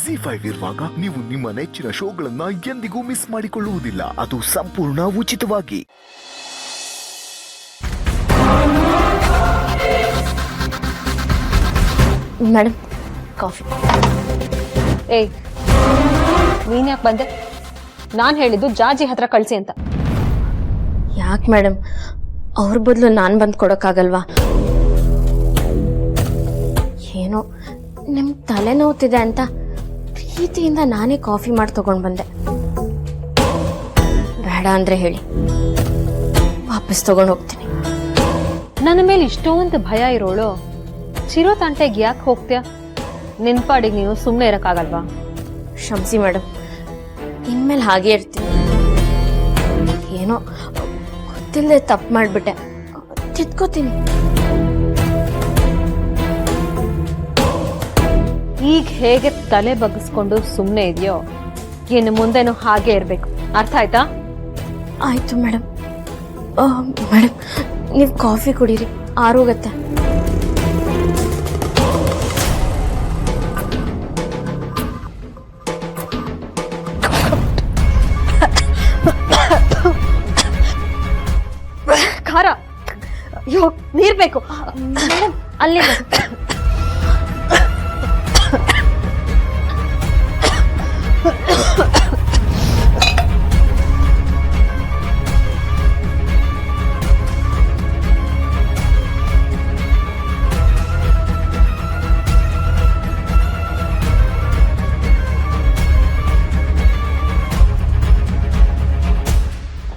ZEE5 ಇರುವಾಗ ನೀವು ನಿಮ್ಮ ನೆಚ್ಚಿನ ಶೋಗಳನ್ನ ಎಂದಿಗೂ ಮಿಸ್ ಮಾಡಿಕೊಳ್ಳುವುದಿಲ್ಲ. ಅದು ಸಂಪೂರ್ಣ ಉಚಿತವಾಗಿ. Madam, coffee. ಏಯ್, ನೀನ್ ಯಾಕೆ ಬಂದೆ? ನಾನು ಹೇಳಿದ್ದು ಜಾಜಿ ಹತ್ರ ಕಳ್ಸಿ ಅಂತ. ಯಾಕೆ ಮೇಡಮ್, ಅವ್ರ ಬದಲು ನಾನು ಬಂದು ಕೊಡೋಕ್ಕಾಗಲ್ವಾ? ಏನೋ ನಿಮ್ಗೆ ತಲೆನೋವ್ತಿದೆ ಅಂತ ಪ್ರೀತಿಯಿಂದ ನಾನೇ ಕಾಫಿ ಮಾಡಿ ತಗೊಂಡು ಬಂದೆ. ಬೇಡ ಅಂದರೆ ಹೇಳಿ, ವಾಪಸ್ ತಗೊಂಡು ಹೋಗ್ತೀನಿ. ನನ್ನ ಮೇಲೆ ಇಷ್ಟೊಂದು ಭಯ ಇರೋಳು ಚಿರೋ ತಂಟೆಗೆ ಯಾಕೆ ಹೋಗ್ತೀಯ? ನಿನ್ ಪಾಡಿಗೆ ನೀವು ಸುಮ್ಮನೆ ಇರೋಕ್ಕಾಗಲ್ವಾ? ಕ್ಷಮಿಸಿ ಮೇಡಮ್, ಇನ್ಮೇಲೆ ಹಾಗೆ ಇರ್ತೀನಿ. ಏನೋ ಗೊತ್ತಿಲ್ಲದೆ ತಪ್ಪು ಮಾಡಿಬಿಟ್ಟೆ, ತಿದ್ಕೋತೀನಿ. ಈಗ ಹೇಗೆ ತಲೆ ಬಗ್ಗಿಸ್ಕೊಂಡು ಸುಮ್ಮನೆ ಇದೆಯೋ, ಇನ್ನು ಮುಂದೆನೂ ಹಾಗೆ ಇರಬೇಕು. ಅರ್ಥ ಆಯ್ತಾ? ಆಯಿತು ಮೇಡಮ್. ಮೇಡಮ್, ನೀವು ಕಾಫಿ ಕುಡೀರಿ, ಆರೋಗತ್ತೆ. ಖಾರ, ಅಯ್ಯೋ ನೀರ್ ಬೇಕು. ಅಲ್ಲಿ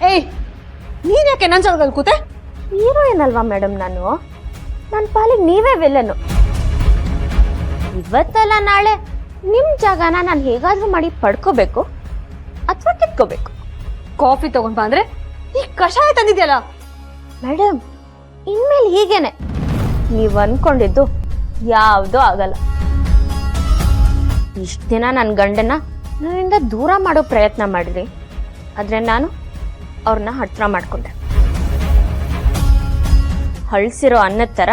ಏಯ್, ನೀನ್ ಯಾಕೆ ನನ್ನ ಜಾಗದಲ್ಲಿ ಕೂತೆ? ಹೀರೋಯಿನ್ ಅಲ್ವಾ ಮೇಡಮ್ ನಾನು? ನನ್ನ ಪಾಲಿಗೆ ನೀವೇ ವಿಲ್ಲನು. ಇವತ್ತಲ್ಲ ನಾಳೆ ನಿಮ್ಮ ಜಾಗನ ನಾನು ಹೇಗಾದ್ರೂ ಮಾಡಿ ಪಡ್ಕೋಬೇಕು ಅಥವಾ ಕಿತ್ಕೋಬೇಕು. ಕಾಫಿ ತಗೊಂಡ್ ಬಾ ಅಂದ್ರೆ ಈ ಕಷಾಯ ತಂದಿದ್ಯಲ್ಲ ಮೇಡಮ್, ಇನ್ಮೇಲೆ ಹೀಗೇನೆ. ನೀವು ಅನ್ಕೊಂಡಿದ್ದು ಯಾವುದೂ ಆಗಲ್ಲ. ಇಷ್ಟು ದಿನ ನನ್ನ ಗಂಡನ ನನ್ನಿಂದ ದೂರ ಮಾಡೋ ಪ್ರಯತ್ನ ಮಾಡಿದ್ರಿ, ಆದರೆ ನಾನು ಅವ್ರನ್ನ ಹತ್ರ ಮಾಡ್ಕೊಂಡೆ. ಹಳ್ಸಿರೋ ಅನ್ನದ ಥರ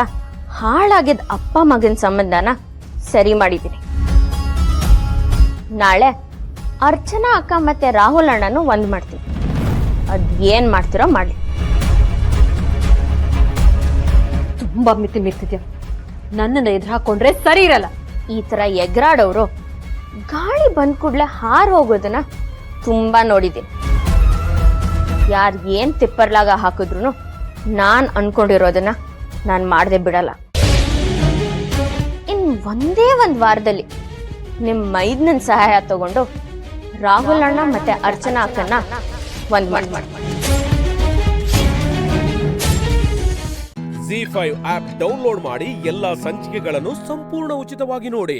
ಹಾಳಾಗಿದ್ದ ಅಪ್ಪ ಮಗನ ಸಂಬಂಧನ ಸರಿ ಮಾಡಿದ್ದೀನಿ. ನಾಳೆ ಅರ್ಚನಾ ಅಕ್ಕ ಮತ್ತೆ ರಾಹುಲ್ ಅಣ್ಣನು ಒಂದ್ ಮಾಡ್ತೀನಿ. ಅದ್ ಏನ್ ಮಾಡ್ತಿರೋ ಮಾಡಿ. ತುಂಬಾ ಮಿತಿ ಮೀರ್ತಿದ್ಯ. ನನ್ನನ್ನ ಎದುರು ಹಾಕೊಂಡ್ರೆ ಸರಿ ಇರಲ್ಲ. ಈ ತರ ಎಗ್ರಾಡೋರು ಗಾಳಿ ಬಂದ್ ಕೂಡ್ಲೆ ಹಾರ್ ಹೋಗೋದನ್ನ ತುಂಬಾ ನೋಡಿದ್ದೀನಿ. ಯಾರ್ ಏನ್ ತಿಪ್ಪರ್ಲಾಗ ಹಾಕಿದ್ರು ನಾನ್ ಅನ್ಕೊಂಡಿರೋದನ್ನ ನಾನ್ ಮಾಡದೆ ಬಿಡಲ್ಲ. ಇನ್ ಒಂದೇ ಒಂದ್ ವಾರದಲ್ಲಿ ನಿಮ್ ಮೈದ್ನನ್ ಸಹಾಯ ತಗೊಂಡು ರಾಹುಲ್ ಅಣ್ಣ ಮತ್ತೆ ಅರ್ಚನಾ ಅಕ್ಕನ್ನ ಒಂದ್ ಮಾಡಿ. ZEE5 ಆಪ್ ಡೌನ್ಲೋಡ್ ಮಾಡಿ ಎಲ್ಲಾ ಸಂಚಿಕೆಗಳನ್ನು ಸಂಪೂರ್ಣ ಉಚಿತವಾಗಿ ನೋಡಿ.